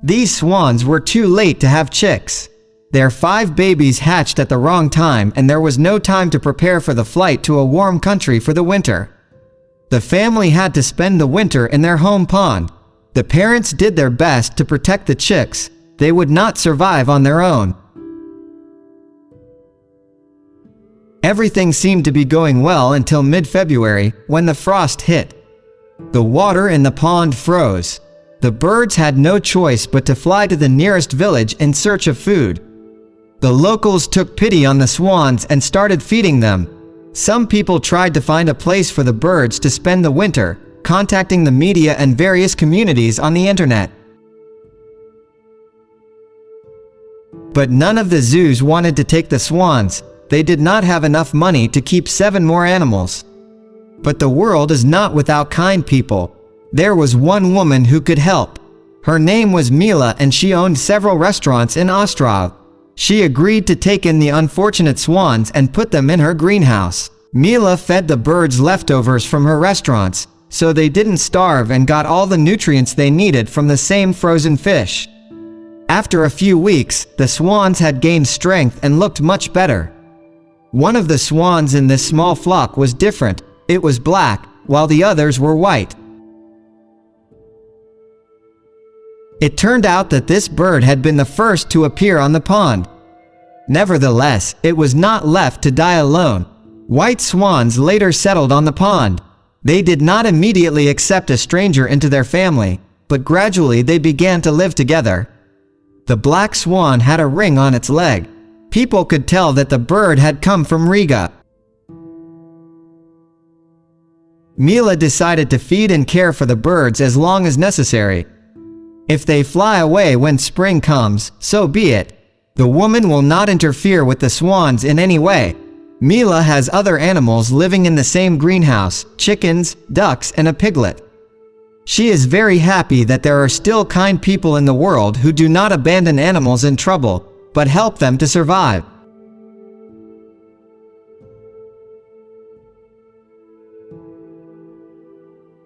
These swans were too late to have chicks. Their 5 babies hatched at the wrong time, and there was no time to prepare for the flight to a warm country for the winter. The family had to spend the winter in their home pond. The parents did their best to protect the chicks. They would not survive on their own. Everything seemed to be going well until mid-February, when the frost hit. The water in the pond froze. The birds had no choice but to fly to the nearest village in search of food. The locals took pity on the swans and started feeding them. Some people tried to find a place for the birds to spend the winter, contacting the media and various communities on the internet. But none of the zoos wanted to take the swans. They did not have enough money to keep 7 more animals. But the world is not without kind people. There was one woman who could help. Her name was Mila, and she owned several restaurants in Ostrov. She agreed to take in the unfortunate swans and put them in her greenhouse. Mila fed the birds leftovers from her restaurants, so they didn't starve and got all the nutrients they needed from the same frozen fish. After a few weeks, the swans had gained strength and looked much better. One of the swans in this small flock was different. It was black, while the others were white. It turned out that this bird had been the first to appear on the pond. Nevertheless, it was not left to die alone. White swans later settled on the pond. They did not immediately accept a stranger into their family, but gradually they began to live together. The black swan had a ring on its leg. People could tell that the bird had come from Riga. Mila decided to feed and care for the birds as long as necessary. If they fly away when spring comes, so be it. The woman will not interfere with the swans in any way. Mila has other animals living in the same greenhouse: chickens, ducks, and a piglet. She is very happy that there are still kind people in the world who do not abandon animals in trouble, but help them to survive.